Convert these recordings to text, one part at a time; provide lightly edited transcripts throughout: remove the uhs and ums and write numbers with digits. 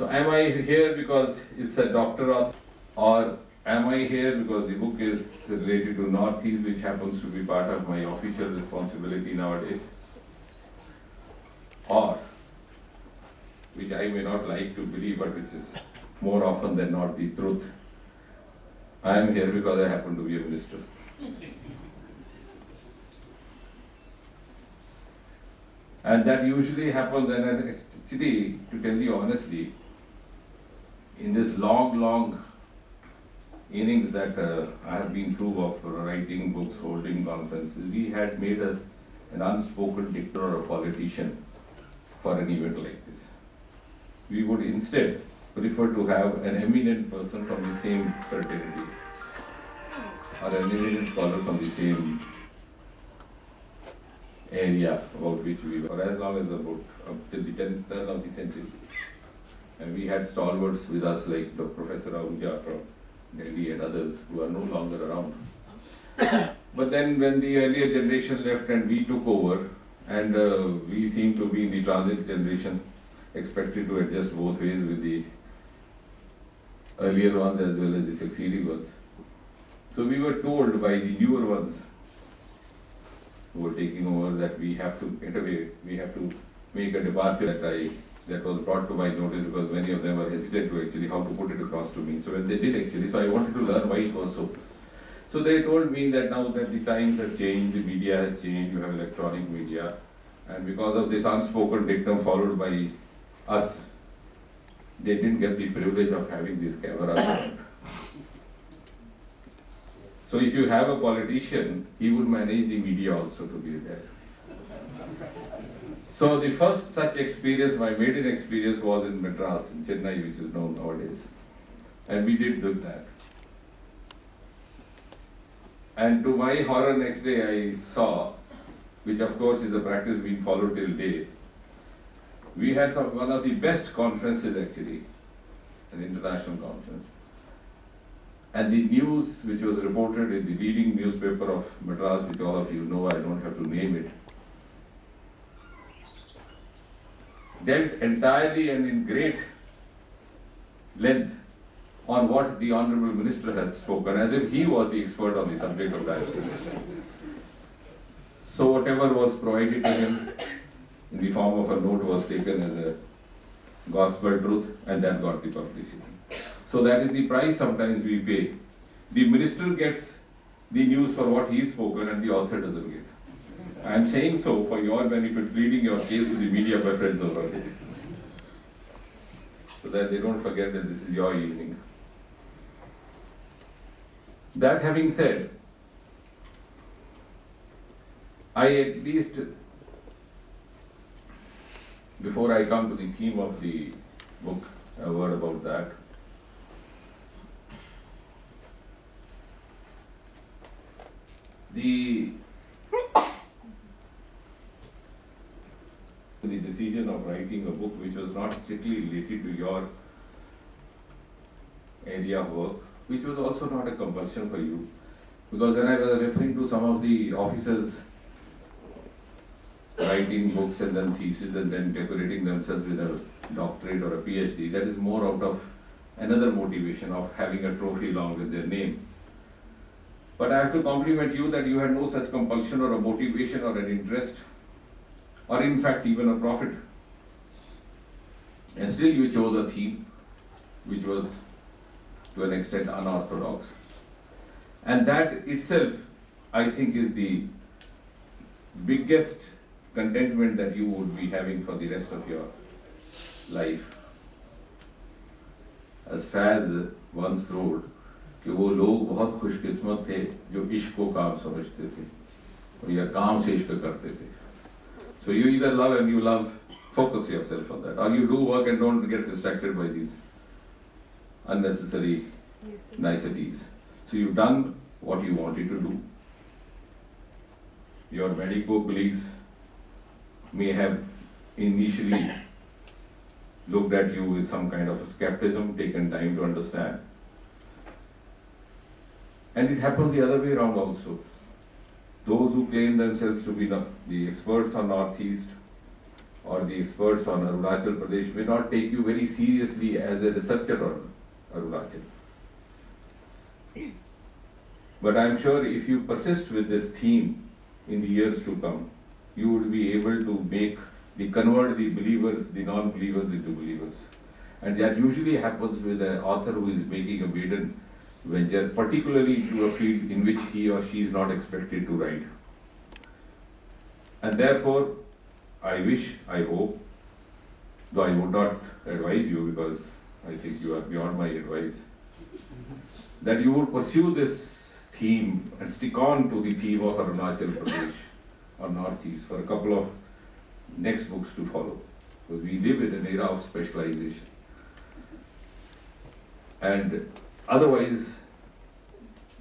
So am I here because it's a doctor author, or am I here because the book is related to Northeast, which happens to be part of my official responsibility nowadays? Or, which I may not like to believe, but which is more often than not the truth, I am here because I happen to be a minister. And that usually happens, and actually, to tell you honestly, in this long innings that I have been through of writing books, holding conferences, we had made us an unspoken dictator or a politician for an event like this. We would instead prefer to have an eminent person from the same fraternity or an eminent scholar from the same area about which we were, for as long as about up till the turn of the century. And we had stalwarts with us like Professor Ahuja from Delhi and others who are no longer around. But then when the earlier generation left and we took over, and we seem to be in the transit generation, expected to adjust both ways with the earlier ones as well as the succeeding ones. So we were told by the newer ones who were taking over that we have to get away, we have to make a departure. That was brought to my notice because many of them were hesitant to actually how to put it across to me. So when they did actually, so I wanted to learn why it was so. So they told me that now that the times have changed, the media has changed, you have electronic media, and because of this unspoken dictum followed by us, they didn't get the privilege of having this camera around. So if you have a politician, he would manage the media also to be there. So the first such experience, my maiden experience, was in Madras, in Chennai, which is known nowadays. And we did do that. And to my horror, next day I saw, which of course is a practice being followed till date, we had one of the best conferences actually, an international conference. And the news which was reported in the leading newspaper of Madras, which all of you know, I don't have to name it, dealt entirely and in great length on what the Honorable Minister had spoken, as if he was the expert on the subject of diabetes. So whatever was provided to him in the form of a note was taken as a gospel truth, and that got the publicity. So that is the price sometimes we pay. The minister gets the news for what he's spoken and the author doesn't get. I am saying so for your benefit, pleading your case to the media by friends of ours, so that they don't forget that this is your evening. That having said, I at least, before I come to the theme of the book, a word about that. The decision of writing a book which was not strictly related to your area of work, which was also not a compulsion for you, because when I was referring to some of the officers writing books and then theses and then decorating themselves with a doctorate or a PhD, that is more out of another motivation of having a trophy along with their name. But I have to compliment you that you had no such compulsion or a motivation or an interest, or in fact even a profit. And still you chose a theme which was to an extent unorthodox. And that itself, I think, is the biggest contentment that you would be having for the rest of your life. As Faz once wrote, कि वो लोग बहुत खुशकिस्मत थे जो इश्क को काम समझते थे और या काम से इश्क करते थे. So you either love and you love, focus yourself on that, or you do work and don't get distracted by these unnecessary niceties. So you've done what you wanted to do. Your medico colleagues may have initially looked at you with some kind of a skepticism, taken time to understand. And it happens the other way around also. Those who claim themselves to be the experts on Northeast, or the experts on Arunachal Pradesh may not take you very seriously as a researcher on Arunachal. But I'm sure if you persist with this theme in the years to come, you would be able to convert the believers, the non-believers into believers. And that usually happens with an author who is making a maiden venture, particularly into a field in which he or she is not expected to write. And therefore, I wish, I hope, though I would not advise you because I think you are beyond my advice, that you would pursue this theme and stick on to the theme of Arunachal Pradesh or Northeast for a couple of next books to follow. Because we live in an era of specialization. And otherwise,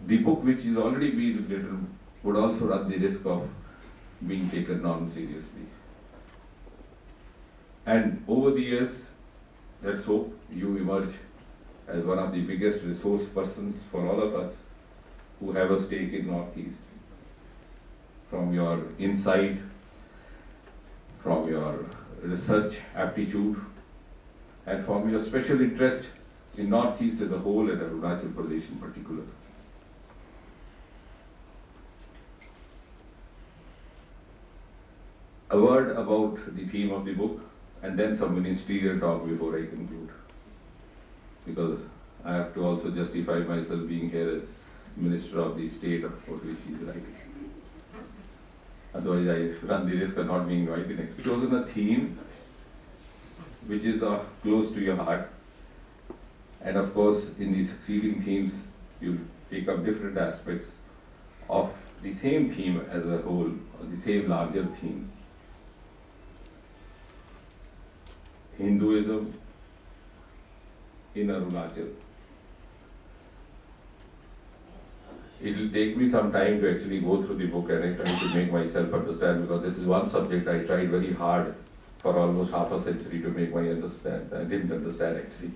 the book which is already being written would also run the risk of being taken non-seriously. And over the years, let's hope you emerge as one of the biggest resource persons for all of us who have a stake in Northeast. From your insight, from your research aptitude, and from your special interest in Northeast as a whole and Arunachal Pradesh in particular. A word about the theme of the book, and then some ministerial talk before I conclude. Because I have to also justify myself being here as Minister of the State of which she is writing. Otherwise, I run the risk of not being invited next. Chosen a theme which is close to your heart. And of course, in the succeeding themes, you take up different aspects of the same theme as a whole, or the same larger theme. Hinduism in Arunachal. It will take me some time to actually go through the book and I try to make myself understand, because this is one subject I tried very hard for almost half a century to make my understand. I didn't understand actually.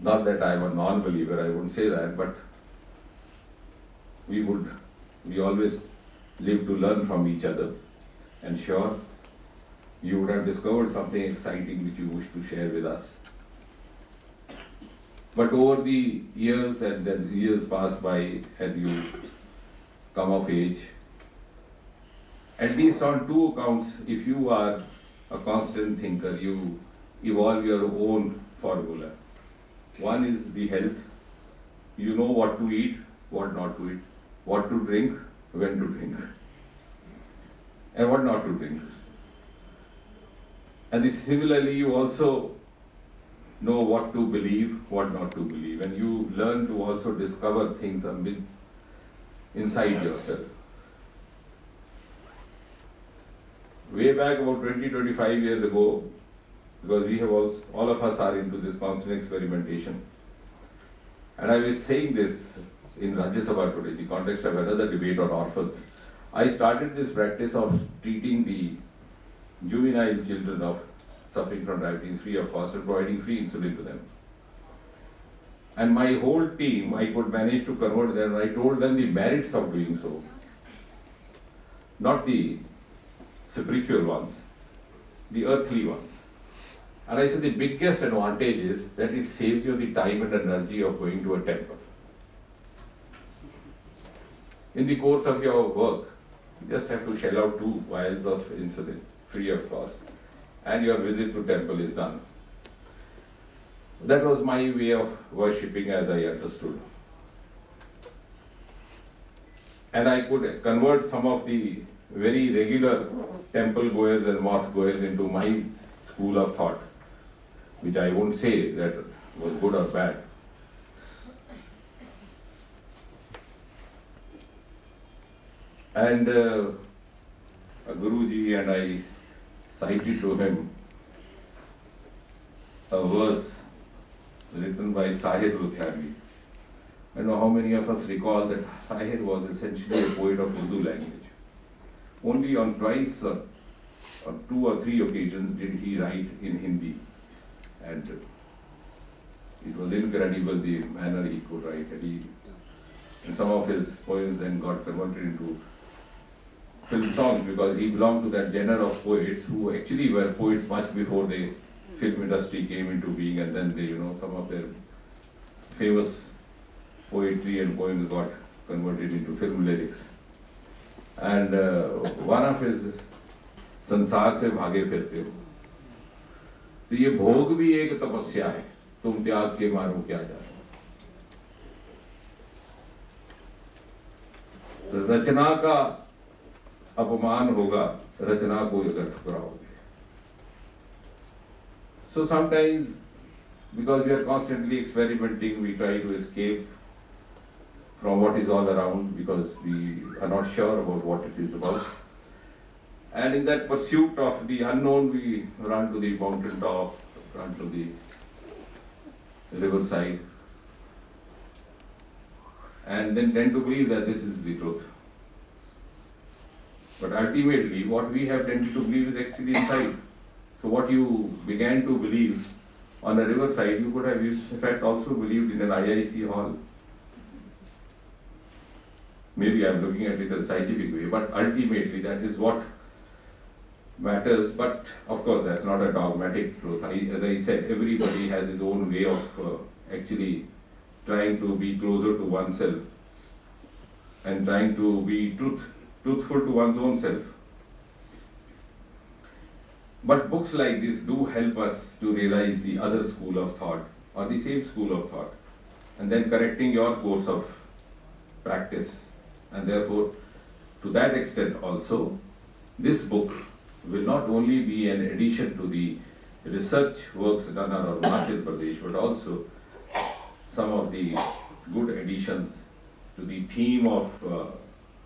Not that I'm a non-believer, I wouldn't say that, but we always live to learn from each other. And sure, you would have discovered something exciting which you wish to share with us. But over the years, and then years pass by and you come of age, at least on two accounts, if you are a constant thinker, you evolve your own formula. One is the health. You know what to eat, what not to eat, what to drink, when to drink, and what not to drink. And similarly, you also know what to believe, what not to believe, and you learn to also discover things inside yourself. Way back about 20-25 years ago, because we have all of us are into this constant experimentation, and I was saying this in Rajya Sabha today, in the context of another debate on orphans. I started this practice of treating the juvenile children of suffering from diabetes free of cost and providing free insulin to them. And my whole team, I could manage to convert them, and I told them the merits of doing so. Not the spiritual ones, the earthly ones. And I said the biggest advantage is that it saves you the time and energy of going to a temple. In the course of your work, you just have to shell out 2 vials of insulin free of cost, and your visit to temple is done. That was my way of worshipping as I understood. And I could convert some of the very regular temple goers and mosque goers into my school of thought, which I won't say that was good or bad. And a Guruji and I cited to him a verse written by Sahir Ludhianvi. I don't know how many of us recall that Sahir was essentially a poet of Urdu language. Only on twice or 2 or 3 occasions did he write in Hindi. And it was incredible the manner he could write. And some of his poems then got converted into film songs, because he belonged to that genre of poets who actually were poets much before the film industry came into being, and then they, some of their famous poetry and poems got converted into film lyrics. And one of his संसार से भागे फिरते हो, तो ये भोग भी एक तपस्या है, तुम त्याग के मारो क्या जानो। तो रचना का अपमान होगा रचना को अगर ठुकराओगे। So sometimes, because we are constantly experimenting, we try to escape from what is all around because we are not sure about what it is about. And in that pursuit of the unknown, we run to the mountain top, run to the riverside, and then tend to believe that this is the truth. But ultimately, what we have tended to believe is actually inside. So what you began to believe on a riverside, you could have in fact also believed in an IIC hall. Maybe I'm looking at it in a scientific way, but ultimately that is what matters. But of course, that's not a dogmatic truth. As I said, everybody has his own way of actually trying to be closer to oneself and trying to be truthful to one's own self. But books like this do help us to realize the other school of thought or the same school of thought, and then correcting your course of practice. And therefore, to that extent also, this book will not only be an addition to the research works done on Arunachal Pradesh, but also some of the good additions to the theme of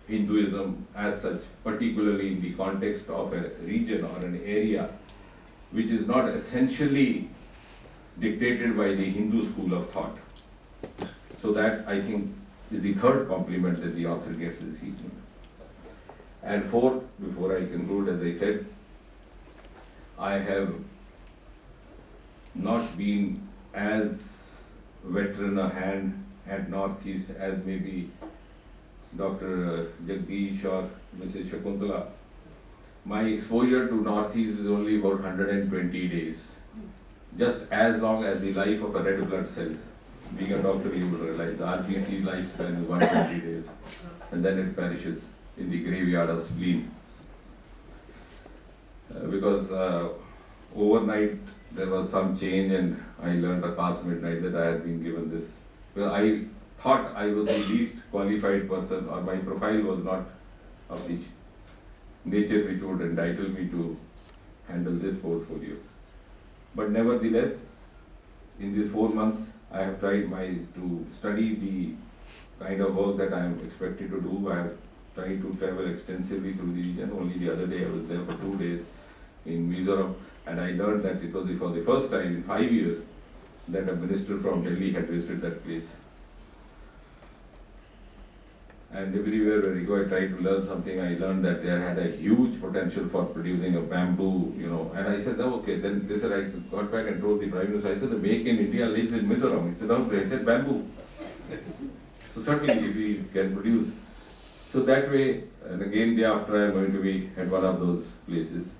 Hinduism as such, particularly in the context of a region or an area which is not essentially dictated by the Hindu school of thought. So that, I think, is the third compliment that the author gets this evening. And fourth, before I conclude, as I said, I have not been as veteran a hand at Northeast as maybe Dr. Jagdish or Mrs. Shakuntala. My exposure to Northeast is only about 120 days, just as long as the life of a red blood cell. Being a doctor, you will realize RBC lifespan is 120 days, and then it perishes in the graveyard of spleen. Because overnight there was some change, and I learned past midnight that I had been given this. Well, I thought I was the least qualified person, or my profile was not of the nature which would entitle me to handle this portfolio. But nevertheless, in these 4 months, I have tried to study the kind of work that I am expected to do. I have tried to travel extensively through the region. Only the other day I was there for 2 days in Mizoram, and I learned that it was for the first time in 5 years that a minister from Delhi had visited that place. And everywhere where I go, I try to learn something. I learned that there had a huge potential for producing a bamboo, And I said, oh, okay. Then they said, I got back and told the Prime Minister, I said, the Make in India lives in Mizoram. He said, okay. I said, bamboo. So certainly if we can produce. So that way, and again day after I am going to be at one of those places.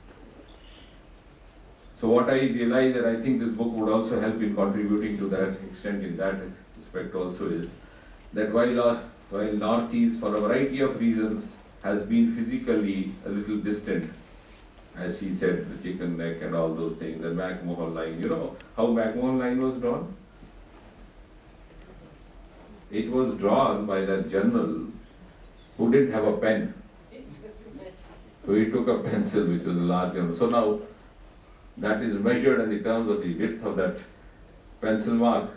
So what I realized that I think this book would also help in contributing to that extent in that respect also is that while Northeast, for a variety of reasons, has been physically a little distant, as she said, the chicken neck and all those things, the McMahon line. You know how McMahon line was drawn? It was drawn by that general who didn't have a pen. So he took a pencil, which was a large general. So now that is measured in the terms of the width of that pencil mark.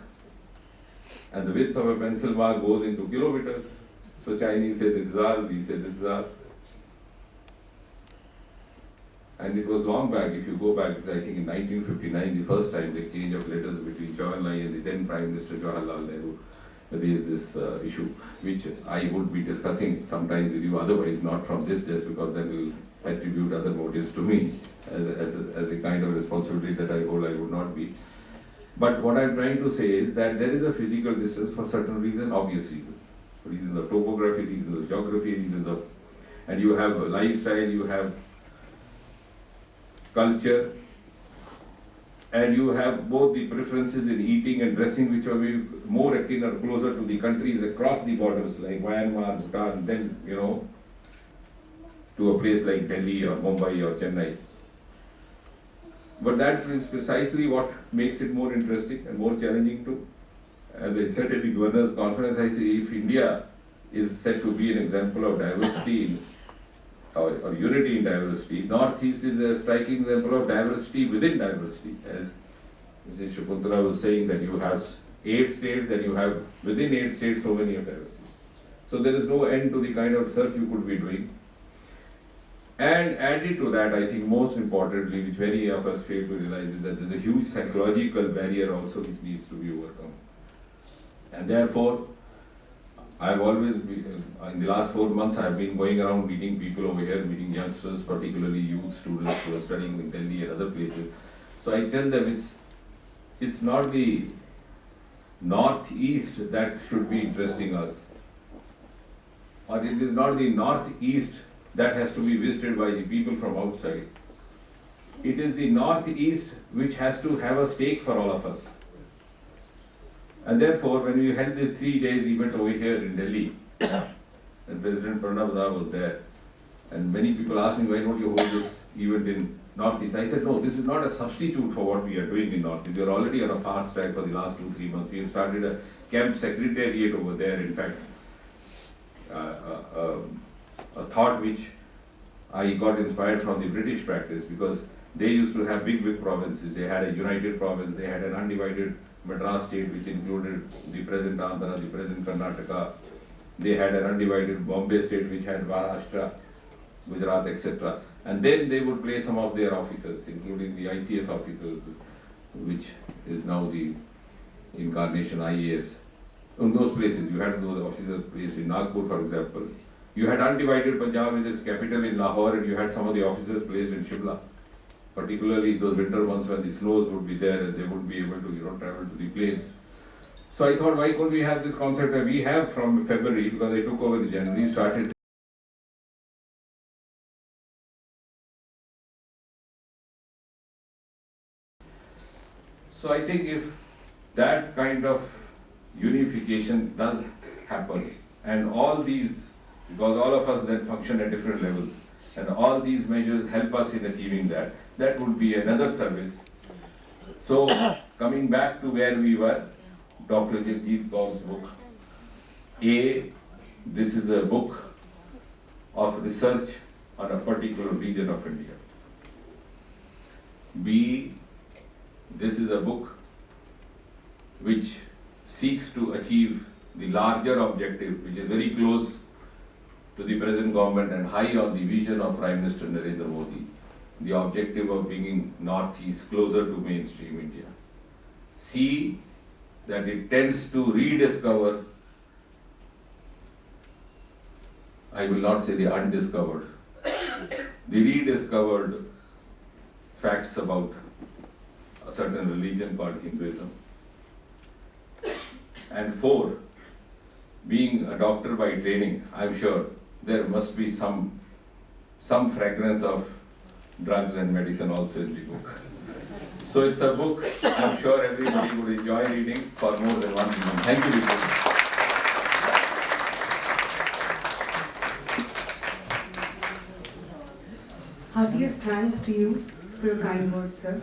And the width of a pencil mark goes into kilometers. So Chinese say this is R, we say this is R. And it was long back, if you go back, I think in 1959, the first time the exchange of letters between Zhou Enlai and the then Prime Minister Jawaharlal Nehru raised this issue, which I would be discussing sometime with you, otherwise not from this desk, because that will attribute other motives to me as the kind of responsibility that I hold, I would not be. But what I'm trying to say is that there is a physical distance for certain reason, obvious reason. Reasons of topography, reasons of geography, reasons of and you have lifestyle, you have culture, and you have both the preferences in eating and dressing which are more akin or closer to the countries across the borders like Myanmar, Bhutan, then to a place like Delhi or Mumbai or Chennai. But that is precisely what makes it more interesting and more challenging too. As I said at the Governor's Conference, I say if India is said to be an example of diversity or unity in diversity, Northeast is a striking example of diversity within diversity. As Mr. Shakuntala was saying, that you have 8 states, then you have within 8 states so many of diversity. So there is no end to the kind of research you could be doing. And added to that, I think most importantly, which many of us fail to realize, is that there is a huge psychological barrier also which needs to be overcome. And therefore, I've always been, in the last 4 months, I've been going around meeting people over here, meeting youngsters, particularly youth students who are studying in Delhi and other places. So I tell them it's not the Northeast that should be interesting us, or it is not the Northeast that has to be visited by the people from outside. It is the Northeast which has to have a stake for all of us. And therefore, when we had this 3 days event over here in Delhi, and President Pranab was there, and many people asked me, why don't you hold this event in Northeast? I said, no, this is not a substitute for what we are doing in Northeast. We are already on a fast track for the last 2-3 months. We have started a camp secretariat over there. In fact, a thought which I got inspired from the British practice, because they used to have big provinces. They had a united province, they had an undivided Madras state which included the present Andhra, the present Karnataka. They had an undivided Bombay state which had Maharashtra, Gujarat, etc. And then they would place some of their officers, including the ICS officers, which is now the incarnation IAS. In those places, you had those officers placed in Nagpur, for example. You had undivided Punjab with its capital in Lahore, and you had some of the officers placed in Shimla. Particularly those winter months when the snows would be there and they would be able to travel to the plains. So I thought, why couldn't we have this concept that we have from February, because I took over in January, started. So I think if that kind of unification does happen, and all these, because all of us then function at different levels, and all these measures help us in achieving that, that would be another service. So, coming back to where we were, Dr. Jagdish Kaur's book. A, this is a book of research on a particular region of India. B, this is a book which seeks to achieve the larger objective, which is very close to the present government and high on the vision of Prime Minister Narendra Modi, the objective of bringing Northeast closer to mainstream India. C, that it tends to rediscover, I will not say the undiscovered, the rediscovered facts about a certain religion called Hinduism. And 4, being a doctor by training, I am sure there must be some fragrance of drugs and medicine also in the book. So it's a book I'm sure everybody would enjoy reading for more than 1 reason. Thank you, Jitendra. Heartiest thanks to you for your kind words, sir.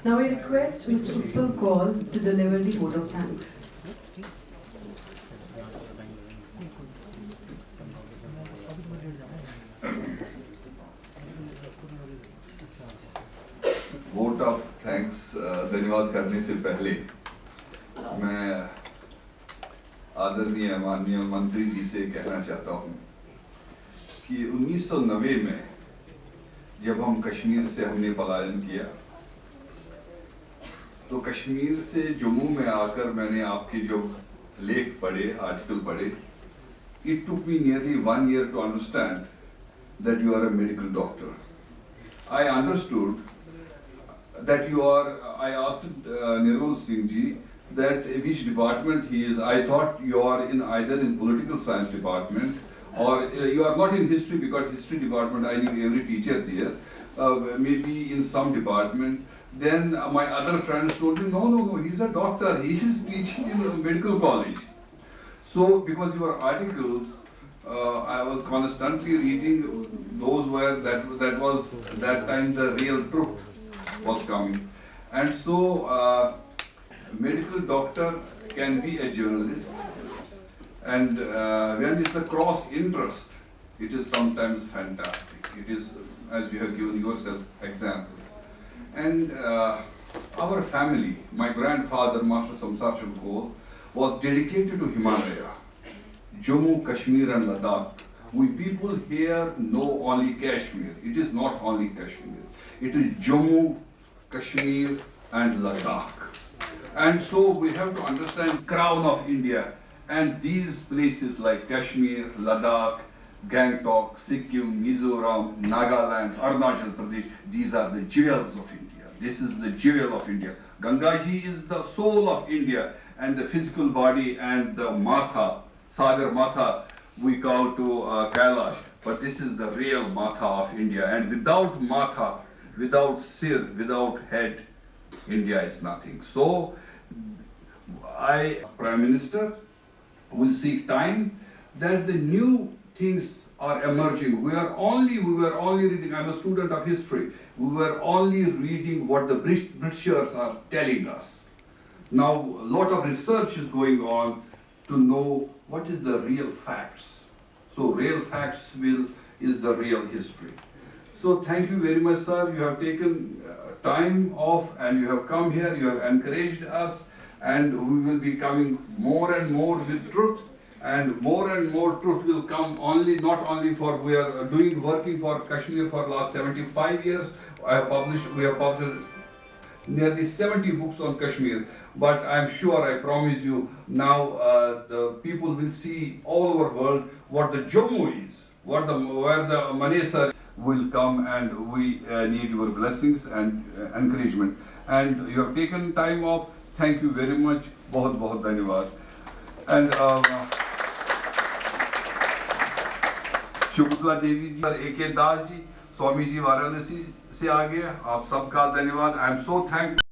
Now I request Mr. Utpal Kaur to deliver the vote of thanks. Vote of thanks धन्यवाद करने से पहले मैं आदरणीय माननीय मंत्री जी से कहना चाहता हूं कि 1990 में जब हम कश्मीर से हमने पलायन किया तो कश्मीर से जम्मू में आकर मैंने आपके जो लेख पढ़े, आर्टिकल पढ़े, it took me nearly 1 year to understand that you are a medical doctor. I understood that you are, I asked Nirmal Singh ji that which department he is. I thought you are in either in political science department or you are not in history because history department I knew every teacher there, maybe in some department. Then my other friends told me, no, he's a doctor, he is teaching in a medical college. So because your articles, I was constantly reading, those were, that was that time the real truth was coming. And so medical doctor can be a journalist, and when it's a cross interest, it is sometimes fantastic. It is, as you have given yourself example. And our family, my grandfather, Master Samsarchand Kaur, was dedicated to Himalaya, Jammu, Kashmir and Ladakh. We people here know only Kashmir. It is not only Kashmir. It is Jammu, Kashmir and Ladakh. And so we have to understand crown of India, and these places like Kashmir, Ladakh, Gangtok, Sikkim, Mizoram, Nagaland, Arunachal Pradesh, these are the jewels of India. This is the jewel of India. Gangaji is the soul of India, and the physical body and the Matha, Sagar Matha, we call to Kailash, but this is the real Matha of India. And without Matha, without Sir, without head, India is nothing. So I, Prime Minister, will seek time that the new things are emerging. We were only reading, I'm a student of history, we were only reading what the Britishers are telling us. Now a lot of research is going on to know what is the real facts. So real facts is the real history. So thank you very much, sir. You have taken time off and you have come here, you have encouraged us, and we will be coming more and more with truth, and more truth will come not only for, we are working for Kashmir for last 75 years. We have published nearly 70 books on Kashmir, but I'm sure, I promise you, now the people will see all over world what the Jammu is, where the Manesar will come, and we need your blessings and encouragement. And you have taken time off. Thank you very much. बहुत बहुत धन्यवाद. And Shukla देवी जी और AK Das ji, Swami ji Varanasi से आ गए. आप सबका धन्यवाद. I am so thankful.